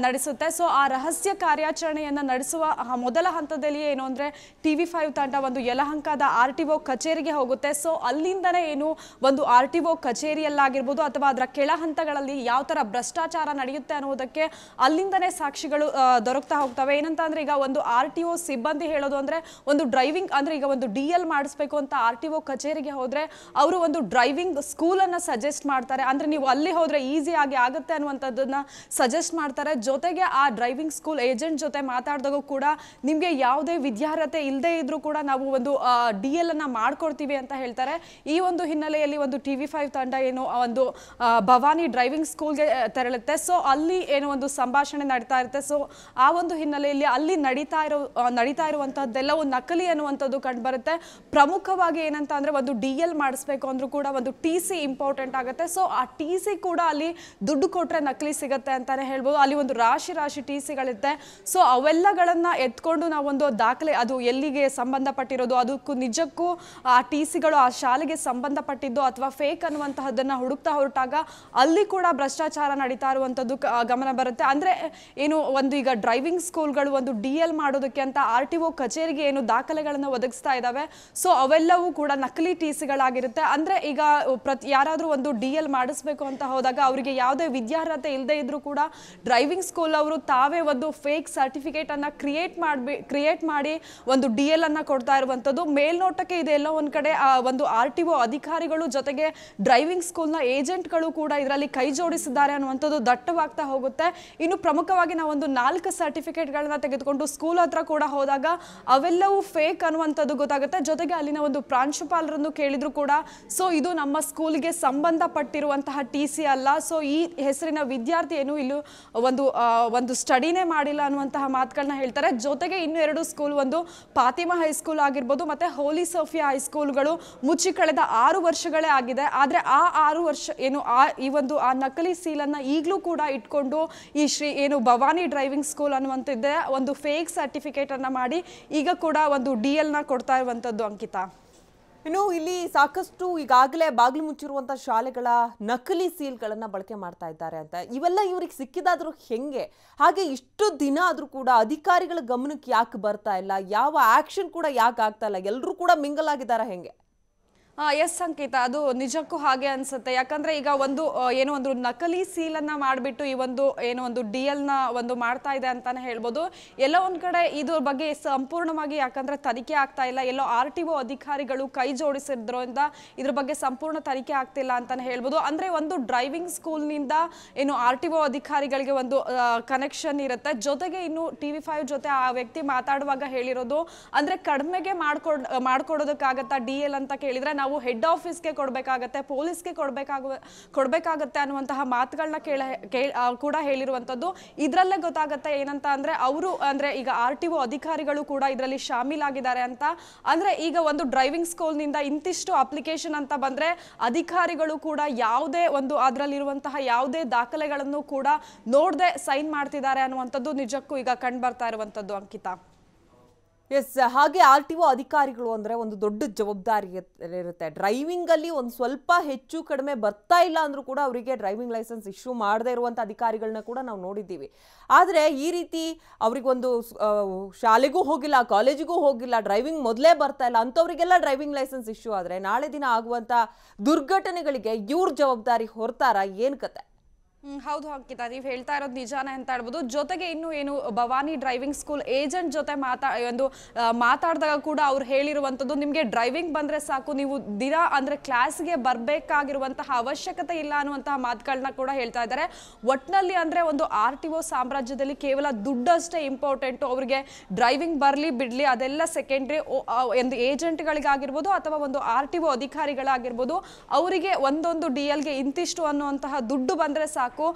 ನಡೆಸುತ್ತೆ. ಸೊ ಆ ರಹಸ್ಯ ಕಾರ್ಯಾಚರಣೆಯನ್ನ ನಡೆಸುವ ಮೊದಲ ಹಂತದಲ್ಲಿ ಏನು ಅಂದ್ರೆ TV5 ತಂಡ ಒಂದು ಯಲಹಂಕದ RTO ಕಚೇರಿಗೆ ಹೋಗುತ್ತೆ. ಸೊ ಅಲ್ಲಿಂದನೇ ಏನು ಒಂದು RTO ಕಚೇರಿಯಲ್ಲಾಗಿರ್ಬೋದು ಅಥವಾ ಅದರ ಕೆಳ ಹಂತಗಳಲ್ಲಿ ಯಾವ ತರ ಭ್ರಷ್ಟಾಚಾರ ನಡೆಯುತ್ತೆ ಅನ್ನೋದಕ್ಕೆ ಅಲ್ಲಿಂದನೇ ಸಾಕ್ಷಿಗಳು ದೊರಕ್ತಾ ಹೋಗ್ತವೆ. ಏನಂತ ಅಂದ್ರೆ ಈಗ ಒಂದು RTO ಸಿಬ್ಬಂದಿ ಹೇಳೋದು ಅಂದ್ರೆ ಒಂದು ಡ್ರೈವಿಂಗ್ ಅಂದ್ರೆ ಈಗ ಒಂದು DL ಮಾಡಿಸ್ಬೇಕು ಅಂತ RTO ಕಚೇರಿಗೆ ಹೋದ್ರೆ ಅವರು ಒಂದು ಡ್ರೈವಿಂಗ್ ಸ್ಕೂಲ್ ಅನ್ನ ಸಜೆಸ್ಟ್ ಮಾಡ್ತಾರೆ. ಅಂದ್ರೆ ನೀವು ಅಲ್ಲಿ ಹೋದ್ರೆ ಈಸಿ ಆಗಿ ಆಗುತ್ತೆ ಅನ್ನುವಂಥದ್ದನ್ನ ಸಜೆಸ್ಟ್ ಮಾಡ್ತಾರೆ. ಜೊತೆಗೆ ಆ ಡ್ರೈವಿಂಗ್ ಸ್ಕೂಲ್ ಏಜೆಂಟ್ ಜೊತೆ ಮಾತಾಡಿದಾಗ ಕೂಡ ನಿಮಗೆ ಯಾವುದೇ ವಿದ್ಯಾರ್ಹತೆ ಇಲ್ಲದೆ ಇದ್ರೂ ಕೂಡ ನಾವು ಒಂದು DL ಅನ್ನ ಮಾಡ್ಕೊಡ್ತೀವಿ ಅಂತ ಹೇಳ್ತಾರೆ. ಈ ಒಂದು ಹಿನ್ನೆಲೆಯಲ್ಲಿ ಒಂದು TV5 ತಂಡ ಏನು ಒಂದು ಭವಾನಿ ಡ್ರೈವಿಂಗ್ ಸ್ಕೂಲ್ಗೆ ತೆರಳುತ್ತೆ. ಸೊ ಅಲ್ಲಿ ಏನು ಒಂದು ಸಂಭಾಷಣೆ ನಡೀತಾ ಇರುತ್ತೆ. ಸೊ ಆ ಒಂದು ಹಿನ್ನೆಲೆಯಲ್ಲಿ ಅಲ್ಲಿ ನಡೀತಾ ಇರುವಂತಹದ್ದೆಲ್ಲವೂ ನಕಲಿ ಅನ್ನುವಂಥದ್ದು ಕಂಡು ಬರುತ್ತೆ. ಪ್ರಮುಖವಾಗಿ ಏನಂತ ಅಂದ್ರೆ ಒಂದು DL ಮಾಡಿಸ್ಬೇಕು ಅಂದ್ರೂ ಕೂಡ ಒಂದು TC ಇಂಪಾರ್ಟೆಂಟ್ ಆಗುತ್ತೆ. ಸೊ ಆ TC ಕೂಡ ಅಲ್ಲಿ ದುಡ್ಡು ಕೊಟ್ರೆ ನಕಲಿ ಸಿಗುತ್ತೆ ಇರುತ್ತೆ ಅಂತಾನೆ ಹೇಳ್ಬೋದು. ಅಲ್ಲಿ ಒಂದು ರಾಶಿ ರಾಶಿ ಟಿ ಸಿಗಳಿರುತ್ತೆ. ಸೊ ಅವೆಲ್ಲಗಳನ್ನ ಎತ್ಕೊಂಡು ನಾವೊಂದು ದಾಖಲೆ ಅದು ಎಲ್ಲಿಗೆ ಸಂಬಂಧಪಟ್ಟಿರೋದು, ಅದಕ್ಕೂ ನಿಜಕ್ಕೂ ಆ ಟಿ ಸಿಗಳು ಆ ಶಾಲೆಗೆ ಸಂಬಂಧಪಟ್ಟಿದ್ದು ಅಥವಾ ಫೇಕ್ ಅನ್ನುವಂತಹದ್ದನ್ನ ಹುಡುಕ್ತಾ ಹೊರಟಾಗ ಅಲ್ಲಿ ಕೂಡ ಭ್ರಷ್ಟಾಚಾರ ನಡೀತಾ ಇರುವಂಥದ್ದು ಗಮನ ಬರುತ್ತೆ. ಅಂದ್ರೆ ಏನು ಒಂದು ಈಗ ಡ್ರೈವಿಂಗ್ ಸ್ಕೂಲ್ಗಳು ಒಂದು DL ಮಾಡೋದಕ್ಕೆ ಅಂತ RTO ಕಚೇರಿಗೆ ಏನು ದಾಖಲೆಗಳನ್ನ ಒದಗಿಸ್ತಾ ಇದ್ದಾವೆ, ಸೊ ಅವೆಲ್ಲವೂ ಕೂಡ ನಕಲಿ ಟಿ ಸಿಗಳಾಗಿರುತ್ತೆ. ಅಂದ್ರೆ ಈಗ ಯಾರಾದ್ರೂ ಒಂದು DL ಮಾಡಿಸ್ಬೇಕು ಅಂತ ಹೋದಾಗ ಅವರಿಗೆ ಯಾವುದೇ ವಿದ್ಯಾರ್ಹತೆ ಇಲ್ಲದೆ ಇದ್ರೂ ಕೂಡ ಡ್ರೈವಿಂಗ್ ಸ್ಕೂಲ್ ಅವರು ತಾವೇ ಒಂದು ಫೇಕ್ ಸರ್ಟಿಫಿಕೇಟ್ ಅನ್ನ ಕ್ರಿಯೇಟ್ ಮಾಡಿ ಒಂದು DL ಅನ್ನ ಕೊಡ್ತಾ ಇರುವಂತದ್ದು. ಮೇಲ್ನೋಟಕ್ಕೆ ಇದೆಲ್ಲ ಒಂದ್ ಕಡೆ ಒಂದು RTO ಅಧಿಕಾರಿಗಳು ಜೊತೆಗೆ ಡ್ರೈವಿಂಗ್ ಸ್ಕೂಲ್ನ ಏಜೆಂಟ್ಗಳು ಕೂಡ ಇದರಲ್ಲಿ ಕೈ ಜೋಡಿಸಿದ್ದಾರೆ ಅನ್ನುವಂಥದ್ದು ದಟ್ಟವಾಗ್ತಾ ಹೋಗುತ್ತೆ. ಇನ್ನು ಪ್ರಮುಖವಾಗಿ ನಾವೊಂದು 4 ಸರ್ಟಿಫಿಕೇಟ್ಗಳನ್ನ ತೆಗೆದುಕೊಂಡು ಸ್ಕೂಲ್ ಹತ್ರ ಕೂಡ ಹೋದಾಗ ಅವೆಲ್ಲವೂ ಫೇಕ್ ಅನ್ನುವಂಥದ್ದು ಗೊತ್ತಾಗುತ್ತೆ. ಜೊತೆಗೆ ಅಲ್ಲಿನ ಒಂದು ಪ್ರಾಂಶುಪಾಲರನ್ನು ಕೇಳಿದ್ರು ಕೂಡ ಸೊ ಇದು ನಮ್ಮ ಸ್ಕೂಲ್ಗೆ ಸಂಬಂಧಪಟ್ಟಿರುವಂತಹ TC ಅಲ್ಲ, ಸೊ ಈ ಹೆಸರಿನ ವಿದ್ಯಾರ್ಥಿ ಏನು ಇಲ್ಲಿ ಒಂದು ಸ್ಟಡಿನೇ ಮಾಡಿಲ್ಲ ಅನ್ನುವಂತಹ ಮಾತುಗಳನ್ನ ಹೇಳ್ತಾರೆ. ಜೊತೆಗೆ ಇನ್ನು 2 ಸ್ಕೂಲ್, ಒಂದು ಫಾತಿಮಾ ಹೈಸ್ಕೂಲ್ ಆಗಿರ್ಬೋದು ಮತ್ತೆ ಹೋಲಿ ಸೋಫಿಯಾ ಹೈಸ್ಕೂಲ್ಗಳು ಮುಚ್ಚಿ ಕಳೆದ 6 ವರ್ಷಗಳೇ ಆಗಿದೆ. ಆದ್ರೆ ಆ 6 ವರ್ಷ ಏನು ಈ ಒಂದು ಆ ನಕಲಿ ಸೀಲನ್ನ ಈಗಲೂ ಕೂಡ ಇಟ್ಕೊಂಡು ಈ ಏನು ಭವಾನಿ ಡ್ರೈವಿಂಗ್ ಸ್ಕೂಲ್ ಅನ್ನುವಂಥದ್ದೇ ಒಂದು ಫೇಕ್ ಸರ್ಟಿಫಿಕೇಟ್ ಅನ್ನ ಮಾಡಿ ಈಗ ಕೂಡ ಒಂದು DL ನ ಕೊಡ್ತಾ ಇರುವಂತದ್ದು. ಅಂಕಿತಾ, ಇನ್ನು ಇಲ್ಲಿ ಸಾಕಷ್ಟು ಈಗಾಗಲೇ ಬಾಗಿಲು ಮುಚ್ಚಿರುವಂತಹ ಶಾಲೆಗಳ ನಕಲಿ ಸೀಲ್ಗಳನ್ನ ಬಳಕೆ ಮಾಡ್ತಾ ಇದ್ದಾರೆ ಅಂತ, ಇವೆಲ್ಲ ಇವ್ರಿಗೆ ಸಿಕ್ಕಿದಾದ್ರೂ ಹೆಂಗೆ? ಹಾಗೆ ಇಷ್ಟು ದಿನ ಆದ್ರೂ ಕೂಡ ಅಧಿಕಾರಿಗಳ ಗಮನಕ್ಕೆ ಯಾಕೆ ಬರ್ತಾ ಇಲ್ಲ? ಯಾವ ಆಕ್ಷನ್ ಕೂಡ ಯಾಕೆ ಆಗ್ತಾ ಇಲ್ಲ? ಎಲ್ಲರೂ ಕೂಡ ಮಿಂಗಲ್ ಆಗಿದ್ದಾರೆ ಹೆಂಗೆ? ಎಸ್ ಅಂಕಿತ, ಅದು ನಿಜಕ್ಕೂ ಹಾಗೆ ಅನ್ಸುತ್ತೆ. ಯಾಕಂದ್ರೆ ಈಗ ಏನೋ ಒಂದು ನಕಲಿ ಸೀಲನ್ನ ಮಾಡಿಬಿಟ್ಟು ಈ ಒಂದು DL ನ ಒಂದು ಮಾಡ್ತಾ ಇದೆ ಅಂತಾನೆ ಹೇಳ್ಬೋದು. ಎಲ್ಲ ಒಂದ್ ಕಡೆ ಇದ್ರ ಬಗ್ಗೆ ಸಂಪೂರ್ಣವಾಗಿ ಯಾಕಂದ್ರೆ ತನಿಖೆ ಆಗ್ತಾ ಇಲ್ಲ, ಎಲ್ಲೋ RTO ಅಧಿಕಾರಿಗಳು ಕೈ ಜೋಡಿಸಿದ್ರಿಂದ ಇದ್ರ ಬಗ್ಗೆ ಸಂಪೂರ್ಣ ತನಿಖೆ ಆಗ್ತಿಲ್ಲ ಅಂತಾನೆ ಹೇಳ್ಬೋದು. ಅಂದ್ರೆ ಒಂದು ಡ್ರೈವಿಂಗ್ ಸ್ಕೂಲ್ ನಿಂದ ಏನು RTO ಅಧಿಕಾರಿಗಳಿಗೆ ಒಂದು ಕನೆಕ್ಷನ್ ಇರುತ್ತೆ. ಜೊತೆಗೆ ಇನ್ನು TV5 ಜೊತೆ ಆ ವ್ಯಕ್ತಿ ಮಾತಾಡುವಾಗ ಹೇಳಿರೋದು ಅಂದ್ರೆ ಕಡಿಮೆಗೆ ಮಾಡ್ಕೊಡೋದಕ್ಕಾಗತ್ತಾ DL ಅಂತ ಕೇಳಿದ್ರೆ ನಾವು ಹೆಡ್ ಆಫೀಸ್ಗೆ ಕೊಡಬೇಕಾಗತ್ತೆ, ಪೊಲೀಸ್ಗೆ ಕೊಡಬೇಕಾಗತ್ತೆ ಅನ್ನುವಂತಹ ಮಾತುಗಳನ್ನ ಕೂಡ ಹೇಳಿರುವಂತದ್ದು. ಇದರಲ್ಲೇ ಗೊತ್ತಾಗುತ್ತೆ ಏನಂತ ಅಂದ್ರೆ ಅವರು ಅಂದ್ರೆ ಈಗ RTO ಅಧಿಕಾರಿಗಳು ಕೂಡ ಇದರಲ್ಲಿ ಶಾಮೀಲಾಗಿದ್ದಾರೆ ಅಂತ. ಅಂದ್ರೆ ಈಗ ಒಂದು ಡ್ರೈವಿಂಗ್ ಸ್ಕೂಲ್ ನಿಂದ ಇಂತಿಷ್ಟು ಅಪ್ಲಿಕೇಶನ್ ಅಂತ ಬಂದ್ರೆ ಅಧಿಕಾರಿಗಳು ಕೂಡ ಯಾವುದೇ ಒಂದು ಅದರಲ್ಲಿರುವಂತಹ ಯಾವುದೇ ದಾಖಲೆಗಳನ್ನು ಕೂಡ ನೋಡದೆ ಸೈನ್ ಮಾಡ್ತಿದ್ದಾರೆ ಅನ್ನುವಂಥದ್ದು ನಿಜಕ್ಕೂ ಈಗ ಕಂಡು ಬರ್ತಾ ಇರುವಂತದ್ದು. ಅಂಕಿತಾ, ಎಸ್, ಹಾಗೆ RTO ಅಧಿಕಾರಿಗಳು ಅಂದ್ರೆ ಒಂದು ದೊಡ್ಡ ಜವಾಬ್ದಾರಿ ಇರುತ್ತೆ. ಡ್ರೈವಿಂಗ್ ಅಲ್ಲಿ ಒಂದು ಸ್ವಲ್ಪ ಹೆಚ್ಚು ಕಡಿಮೆ ಬರ್ತಾ ಇಲ್ಲ ಅಂದ್ರೂ ಕೂಡ ಅವರಿಗೆ ಡ್ರೈವಿಂಗ್ ಲೈಸೆನ್ಸ್ ಇಶ್ಯೂ ಮಾಡದೇ ಇರುವಂತ ಅಧಿಕಾರಿಗಳನ್ನ ಕೂಡ ನಾವು ನೋಡಿದ್ದೀವಿ. ಆದ್ರೆ ಈ ರೀತಿ ಅವರಿಗೊಂದು ಶಾಲೆಗೂ ಹೋಗಿಲ್ಲ, ಕಾಲೇಜಿಗೂ ಹೋಗಿಲ್ಲ, ಡ್ರೈವಿಂಗ್ ಮೊದಲೇ ಬರ್ತಾ ಇಲ್ಲ ಅಂತವರಿಗೆಲ್ಲ ಡ್ರೈವಿಂಗ್ ಲೈಸೆನ್ಸ್ ಇಶ್ಯೂ ಆದ್ರೆ ನಾಳೆ ದಿನ ಆಗುವಂತ ದುರ್ಘಟನೆಗಳಿಗೆ ಇವ್ರ ಜವಾಬ್ದಾರಿ ಹೊರ್ತಾರ? ಏನ್ ಕತೆ? ಹೌದು ಅಂಕಿತಾ, ನೀವು ಹೇಳ್ತಾ ಇರೋದು ನಿಜಾನೇ ಅಂತ ಹೇಳ್ಬೋದು. ಜೊತೆಗೆ ಇನ್ನು ಏನು ಭವಾನಿ ಡ್ರೈವಿಂಗ್ ಸ್ಕೂಲ್ ಏಜೆಂಟ್ ಜೊತೆ ಮಾತಾಡಿದಾಗ ಕೂಡ ಅವ್ರು ಹೇಳಿರುವಂಥದ್ದು, ನಿಮಗೆ ಡ್ರೈವಿಂಗ್ ಬಂದ್ರೆ ಸಾಕು, ನೀವು ದಿನ ಅಂದ್ರೆ ಕ್ಲಾಸ್ಗೆ ಬರಬೇಕಾಗಿರುವಂತಹ ಅವಶ್ಯಕತೆ ಇಲ್ಲ ಅನ್ನುವಂತಹ ಮಾತುಗಳನ್ನ ಕೂಡ ಹೇಳ್ತಾ ಇದ್ದಾರೆ. ಒಟ್ಟಿನಲ್ಲಿ ಅಂದ್ರೆ ಒಂದು RTO ಸಾಮ್ರಾಜ್ಯದಲ್ಲಿ ಕೇವಲ ದುಡ್ಡಷ್ಟೇ ಇಂಪಾರ್ಟೆಂಟು. ಅವ್ರಿಗೆ ಡ್ರೈವಿಂಗ್ ಬರಲಿ ಬಿಡ್ಲಿ ಅದೆಲ್ಲ ಸೆಕೆಂಡ್ರಿ. ಒಂದು ಏಜೆಂಟ್ಗಳಿಗಾಗಿರ್ಬೋದು ಅಥವಾ ಒಂದು RTO ಅಧಿಕಾರಿಗಳಾಗಿರ್ಬೋದು, ಅವರಿಗೆ ಒಂದೊಂದು DLಗೆ ಇಂತಿಷ್ಟು ಅನ್ನುವಂತಹ ದುಡ್ಡು ಬಂದ್ರೆ ಸಾಕು,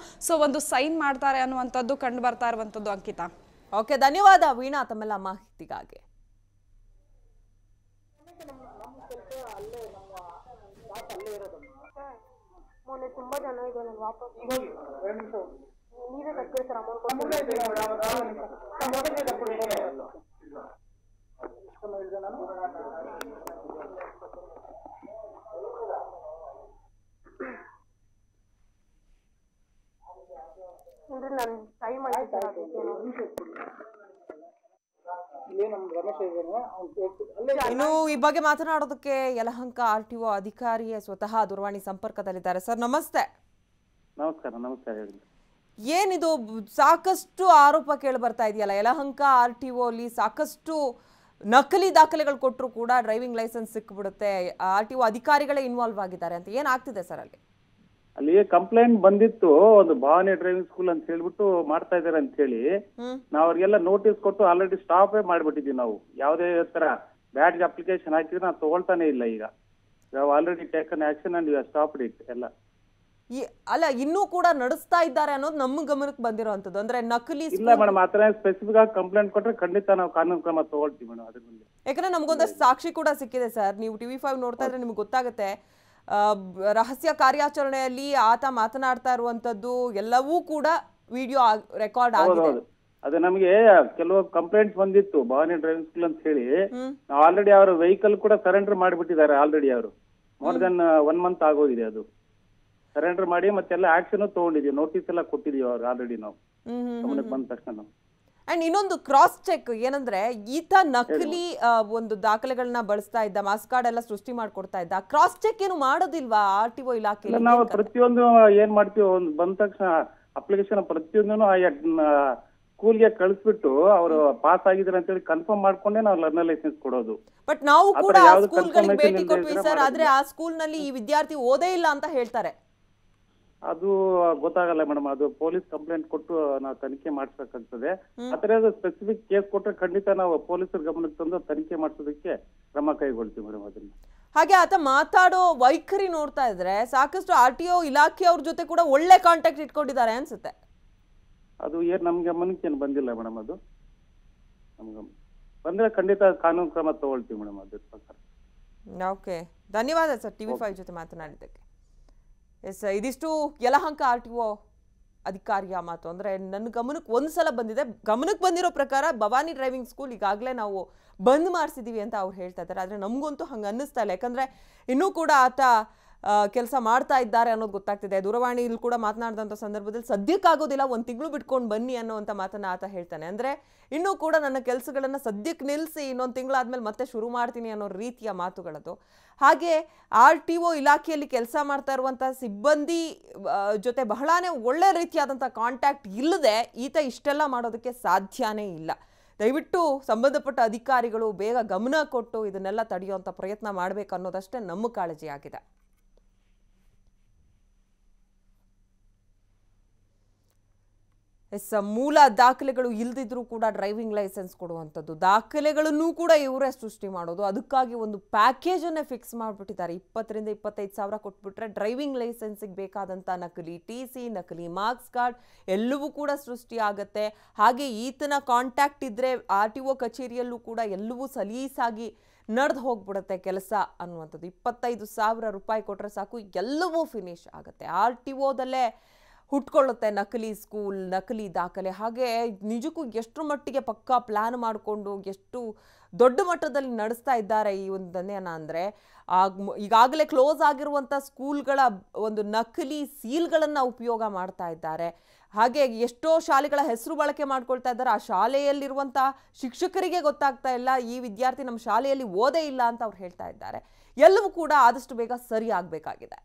ಸೊ ಒಂದು ಸೈನ್ ಮಾಡ್ತಾರೆ ಅನ್ನುವಂಥದ್ದು ಕಂಡು ಬರ್ತಾ ಇರುವಂತದ್ದು. ಅಂಕಿತಾ, ಓಕೆ, ಧನ್ಯವಾದ ವೀಣಾ ತಮ್ಮೆಲ್ಲ ಮಾಹಿತಿಗಾಗಿ. ಮೊನ್ನೆ ತುಂಬಾ ಜನ ಇದೆ, ನಾನು ವಾಪಸ್ ನೀವೇ ಕಟ್ತೀರಿ ಸರ್ ಅಮೌಂಟ್? ಅಂದ್ರೆ ನಾನು ಟೈಮ್ ಆಯ್ತು ಸರ್. ಇನ್ನು ಈ ಬಗ್ಗೆ ಮಾತನಾಡೋದಕ್ಕೆ ಯಲಹಂಕ RTO ಅಧಿಕಾರಿಯೇ ಸ್ವತಃ ದೂರವಾಣಿ ಸಂಪರ್ಕದಲ್ಲಿದ್ದಾರೆ. ಸರ್ ನಮಸ್ತೆ. ನಮಸ್ಕಾರ ಹೇಳಿ. ಏನಿದು ಸಾಕಷ್ಟು ಆರೋಪ ಕೇಳಿ ಬರ್ತಾ ಇದೆಯಲ್ಲ, ಯಲಹಂಕ RTO ಅಲ್ಲಿ ಸಾಕಷ್ಟು ನಕಲಿ ದಾಖಲೆಗಳು ಕೊಟ್ಟರು ಕೂಡ ಡ್ರೈವಿಂಗ್ ಲೈಸೆನ್ಸ್ ಸಿಕ್ಬಿಡುತ್ತೆ, RTO ಅಧಿಕಾರಿಗಳೇ ಇನ್ವಾಲ್ವ್ ಆಗಿದ್ದಾರೆ ಅಂತ. ಏನಾಗ್ತಿದೆ ಸರ್ ಅಲ್ಲಿ? ಅಲ್ಲಿ ಕಂಪ್ಲೇಂಟ್ ಬಂದಿತ್ತು, ಒಂದು ಭವಾನಿ ಡ್ರೈವಿಂಗ್ ಸ್ಕೂಲ್ ಅಂತ ಹೇಳ್ಬಿಟ್ಟು ಮಾಡ್ತಾ ಇದಾರೆ ಅಂತ ಹೇಳಿ ನಾವ್ ಅವ್ರಿಗೆಲ್ಲ ನೋಟಿಸ್ ಕೊಟ್ಟು ಆಲ್ರೆಡಿ ಸ್ಟಾಪೇ ಮಾಡ್ಬಿಟ್ಟಿದೀವಿ. ನಾವು ಯಾವುದೇ ತರ ಬ್ಯಾಡ್ಜ್ ಅಪ್ಲಿಕೇಶನ್ ಹಾಕಿದ್ರೆ ನಾವು ತಗೊಳ್ತಾನೆ ಇಲ್ಲ. ಈಗ ನಾವು already taken action and stop it ಎಲ್ಲ. ಅಲ್ಲ, ಇನ್ನೂ ಕೂಡ ನಡೆಸ್ತಾ ಇದ್ದಾರೆ ಅನ್ನೋದು ನಮ್ಮ ಗಮನಕ್ಕೆ ಬಂದಿರೋಂಥದ್ದು. ಅಂದ್ರೆ ನಕಲಿ ಇಲ್ಲ ಮೇಡಮ್, ಆತರ ಸ್ಪೆಸಿಫಿಕ್ ಆಗಿ ಕಂಪ್ಲೇಂಟ್ ಕೊಟ್ರೆ ಖಂಡಿತ ನಾವು ಕಾನೂನು ಕ್ರಮ ತಗೊಳ್ತೀವಿ ಮೇಡಮ್ ಅದ್ರ ಬಗ್ಗೆ. ಯಾಕಂದ್ರೆ ನಮ್ಗೊಂದಷ್ಟು ಸಾಕ್ಷಿ ಕೂಡ ಸಿಕ್ಕಿದೆ ಸರ್. ನೀವು TV5 ನೋಡ್ತಾ ಇದ್ರೆ ನಿಮ್ಗೆ ಗೊತ್ತಾಗುತ್ತೆ. ರಹಸ್ಯ ಕಾರ್ಯಾಚರಣೆಯಲ್ಲಿ ಆತ ಮಾತನಾಡ್ತಾ ಇರುವಂಥದ್ದು ಎಲ್ಲವೂ ಕೂಡ ವಿಡಿಯೋ ರೆಕಾರ್ಡ್ ಆಗಿದೆ. ಹೌದು ಅದು ನಮಗೆ ಕೆಲವು ಕಂಪ್ಲೇಂಟ್ಸ್ ಬಂದಿತ್ತು ಭವಾನಿ ಡ್ರೈವಿಂಗ್ ಸ್ಕೂಲ್ ಅಂತ ಹೇಳಿ. ನಾವು ಆಲ್ರೆಡಿ ಅವರ ವೆಹಿಕಲ್ ಕೂಡ ಸರೆಂಡರ್ ಮಾಡಿಬಿಟ್ಟಿದ್ದಾರೆ ಆಲ್ರೆಡಿ. ಅವರು ಮೋರ್ ದನ್ 1 ಮಂತ್ ಆಗೋಗಿದೆ. ಅದು ಸರೆಂಡರ್ ಮಾಡಿ ಮತ್ತೆಲ್ಲ ಆಕ್ಷನ್ ತಗೊಂಡಿದೀವಿ, ನೋಟಿಸ್ ಎಲ್ಲ ಕೊಟ್ಟಿದೀವಿ ಅವ್ರು ಆಲ್ರೆಡಿ. ನಾವು ಗಮನಕ್ಕೆ ಬಂದ ತಕ್ಷಣ ನಾವು ಅಂಡ್ ಇನ್ನೊಂದು ಕ್ರಾಸ್ ಚೆಕ್ ಏನಂದ್ರೆ ಈತ ನಕಲಿ ಒಂದು ದಾಖಲೆಗಳನ್ನ ಬಳಸ್ತಾ ಇದ್ದ, ಮಾಸ್ ಕಾರ್ಡ್ ಎಲ್ಲ ಸೃಷ್ಟಿ ಮಾಡ್ಕೊಡ್ತಾ ಇದ್ದ. ಕ್ರಾಸ್ ಚೆಕ್ ಏನು ಮಾಡೋದಿಲ್ವಾ RTO ಇಲಾಖೆ? ನಾವು ಪ್ರತಿಯೊಂದು ಏನ್ ಮಾಡ್ತೀವಿ, ಒಂದು ಬಂದ ತಕ್ಷಣ ಅಪ್ಲಿಕೇಶನ್ ಪ್ರತಿಯೊಂದನ್ನು ಸ್ಕೂಲ್ಗೆ ಕಳಿಸ್ಬಿಟ್ಟು ಅವರು ಪಾಸ್ ಆಗಿದ್ರೆ ಅಂತ ಹೇಳಿ ಕನ್ಫರ್ಮ್ ಮಾಡ್ಕೊಂಡೆ ನಾವು ಲರ್ನರ್ ಲೈಸೆನ್ಸ್ ಕೊಡೋದು. ಬಟ್ ನಾವು ಕೂಡ ಸ್ಕೂಲ್ಗಳಿಗೆ ಭೇಟಿ ಕೊಟ್ವಿ ಸರ್, ಆದ್ರೆ ಆ ಸ್ಕೂಲ್ ನಲ್ಲಿ ಈ ವಿದ್ಯಾರ್ಥಿ ಓದೇ ಇಲ್ಲ ಅಂತ ಹೇಳ್ತಾರೆ. ಅದು ಗೊತ್ತಾಗಲ್ಲ ಮೇಡಮ್, ಅದು ಪೊಲೀಸ್ ಕಂಪ್ಲೇಂಟ್ ಕೊಟ್ಟು ನಾವು ತನಿಖೆ ಮಾಡಿಸ್ಬೇಕಾಗ್ತದೆ. ಆತರ ಸ್ಪೆಸಿಫಿಕ್ ಕೇಸ್ ಕೊಟ್ಟರೆ ಖಂಡಿತ ನಾವು ಪೊಲೀಸರ ಗಮನಕ್ಕೆ ತಂದು ತನಿಖೆ ಮಾಡಿಸೋದಕ್ಕೆ ಕ್ರಮ ಕೈಗೊಳ್ತೀವಿ ಮೇಡಮ್. ಅದನ್ನ ಹಾಗೆ ಆತ ಮಾತಾಡೋ ವೈಖರಿ ನೋಡ್ತಾ ಇದ್ರೆ ಸಾಕಷ್ಟು RTO ಇಲಾಖೆಯವ್ರ ಜೊತೆ ಕೂಡ ಒಳ್ಳೆ ಕಾಂಟ್ಯಾಕ್ಟ್ ಇಟ್ಕೊಂಡಿದ್ದಾರೆ ಅನ್ಸುತ್ತೆ. ಅದು ನಮ್ಗೆ ಗಮನಕ್ಕೆ ಏನು ಬಂದಿಲ್ಲ ಮೇಡಮ್. ಅದು ನಮ್ಗೆ ಬಂದ್ರೆ ಖಂಡಿತ ಕಾನೂನು ಕ್ರಮ ತಗೊಳ್ತೀವಿ ಮೇಡಮ್ ಅದ್ರ ಪ್ರಕಾರ. ಓಕೆ, ಧನ್ಯವಾದ ಸರ್ TV5 ಜೊತೆ ಮಾತನಾಡಿದ್ದಕ್ಕೆ. ಎಸ್, ಇದಿಷ್ಟು ಯಲಹಂಕ RTO ಅಧಿಕಾರಿಯ ಮಾತು. ಅಂದರೆ ನನ್ನ ಗಮನಕ್ಕೆ ಒಂದ್ಸಲ ಬಂದಿದೆ. ಗಮನಕ್ಕೆ ಬಂದಿರೋ ಪ್ರಕಾರ ಭವಾನಿ ಡ್ರೈವಿಂಗ್ ಸ್ಕೂಲ್ ಈಗಾಗಲೇ ನಾವು ಬಂದ್ ಮಾಡಿಸಿದ್ದೀವಿ ಅಂತ ಅವ್ರು ಹೇಳ್ತಾ ಇದ್ದಾರೆ. ಆದರೆ ನಮಗಂತೂ ಹಂಗೆ ಅನ್ನಿಸ್ತಾ ಇಲ್ಲ, ಯಾಕಂದರೆ ಇನ್ನೂ ಕೂಡ ಆತ ಕೆಲಸ ಮಾಡ್ತಾ ಇದ್ದಾರೆ ಅನ್ನೋದು ಗೊತ್ತಾಗ್ತಿದೆ. ದೂರವಾಣಿಯಲ್ಲಿ ಕೂಡ ಮಾತನಾಡಿದಂಥ ಸಂದರ್ಭದಲ್ಲಿ ಸದ್ಯಕ್ಕಾಗೋದಿಲ್ಲ, 1 ತಿಂಗಳು ಬಿಟ್ಕೊಂಡು ಬನ್ನಿ ಅನ್ನೋವಂಥ ಮಾತನ್ನು ಆತ ಹೇಳ್ತಾನೆ. ಅಂದರೆ ಇನ್ನೂ ಕೂಡ ನನ್ನ ಕೆಲಸಗಳನ್ನು ಸದ್ಯಕ್ಕೆ ನಿಲ್ಲಿಸಿ ಇನ್ನೊಂದು ತಿಂಗಳಾದ್ಮೇಲೆ ಮತ್ತೆ ಶುರು ಮಾಡ್ತೀನಿ ಅನ್ನೋ ರೀತಿಯ ಮಾತುಗಳದು. ಹಾಗೆ RTO ಇಲಾಖೆಯಲ್ಲಿ ಕೆಲಸ ಮಾಡ್ತಾ ಇರುವಂಥ ಸಿಬ್ಬಂದಿ ಜೊತೆ ಬಹಳಾನೇ ಒಳ್ಳೆ ರೀತಿಯಾದಂಥ ಕಾಂಟ್ಯಾಕ್ಟ್ ಇಲ್ಲದೆ ಈತ ಇಷ್ಟೆಲ್ಲ ಮಾಡೋದಕ್ಕೆ ಸಾಧ್ಯನೇ ಇಲ್ಲ. ದಯವಿಟ್ಟು ಸಂಬಂಧಪಟ್ಟ ಅಧಿಕಾರಿಗಳು ಬೇಗ ಗಮನ ಕೊಟ್ಟು ಇದನ್ನೆಲ್ಲ ತಡೆಯುವಂಥ ಪ್ರಯತ್ನ ಮಾಡಬೇಕು ಅನ್ನೋದಷ್ಟೇ ನಮ್ಮ ಕಾಳಜಿ ಆಗಿದೆ. ಮೂಲ ದಾಖಲೆಗಳು ಇಲ್ದಿದ್ರೂ ಕೂಡ ಡ್ರೈವಿಂಗ್ ಲೈಸೆನ್ಸ್ ಕೊಡುವಂಥದ್ದು, ದಾಖಲೆಗಳನ್ನು ಕೂಡ ಇವರೇ ಸೃಷ್ಟಿ ಮಾಡೋದು. ಅದಕ್ಕಾಗಿ ಒಂದು ಪ್ಯಾಕೇಜನ್ನೇ ಫಿಕ್ಸ್ ಮಾಡಿಬಿಟ್ಟಿದ್ದಾರೆ. 20,000 ರಿಂದ 25,000 ಕೊಟ್ಬಿಟ್ರೆ ಡ್ರೈವಿಂಗ್ ಲೈಸೆನ್ಸಿಗೆ ಬೇಕಾದಂಥ ನಕಲಿ TC, ನಕಲಿ ಮಾರ್ಕ್ಸ್ ಕಾರ್ಡ್ ಎಲ್ಲವೂ ಕೂಡ ಸೃಷ್ಟಿ ಆಗುತ್ತೆ. ಹಾಗೆ ಈತನ ಕಾಂಟ್ಯಾಕ್ಟ್ ಇದ್ದರೆ RTO ಕಚೇರಿಯಲ್ಲೂ ಕೂಡ ಎಲ್ಲವೂ ಸಲೀಸಾಗಿ ನಡೆದು ಹೋಗ್ಬಿಡುತ್ತೆ ಕೆಲಸ ಅನ್ನುವಂಥದ್ದು. 25,000 ರೂಪಾಯಿ ಕೊಟ್ಟರೆ ಸಾಕು, ಎಲ್ಲವೂ ಫಿನಿಶ್ ಆಗುತ್ತೆ. RTOದಲ್ಲೇ ಹುಟ್ಕೊಳ್ಳುತ್ತೆ ನಕಲಿ ಸ್ಕೂಲ್, ನಕಲಿ ದಾಖಲೆ. ಹಾಗೆ ನಿಜಕ್ಕೂ ಎಷ್ಟು ಮಟ್ಟಿಗೆ ಪಕ್ಕಾ ಪ್ಲ್ಯಾನ್ ಮಾಡಿಕೊಂಡು ಎಷ್ಟು ದೊಡ್ಡ ಮಟ್ಟದಲ್ಲಿ ನಡೆಸ್ತಾ ಇದ್ದಾರೆ ಈ ಒಂದು ದಂಧೆಯನ್ನು ಅಂದರೆ, ಈಗಾಗಲೇ ಕ್ಲೋಸ್ ಆಗಿರುವಂಥ ಸ್ಕೂಲ್ಗಳ ಒಂದು ನಕಲಿ ಸೀಲ್ಗಳನ್ನು ಉಪಯೋಗ ಮಾಡ್ತಾ ಇದ್ದಾರೆ. ಹಾಗೆ ಎಷ್ಟೋ ಶಾಲೆಗಳ ಹೆಸರು ಬಳಕೆ ಮಾಡ್ಕೊಳ್ತಾ ಇದ್ದಾರೆ. ಆ ಶಾಲೆಯಲ್ಲಿರುವಂಥ ಶಿಕ್ಷಕರಿಗೆ ಗೊತ್ತಾಗ್ತಾ ಇಲ್ಲ ಈ ವಿದ್ಯಾರ್ಥಿ ನಮ್ಮ ಶಾಲೆಯಲ್ಲಿ ಓದೇ ಇಲ್ಲ ಅಂತ ಅವ್ರು ಹೇಳ್ತಾ ಇದ್ದಾರೆ. ಎಲ್ಲವೂ ಕೂಡ ಆದಷ್ಟು ಬೇಗ ಸರಿ ಆಗಬೇಕಾಗಿದೆ.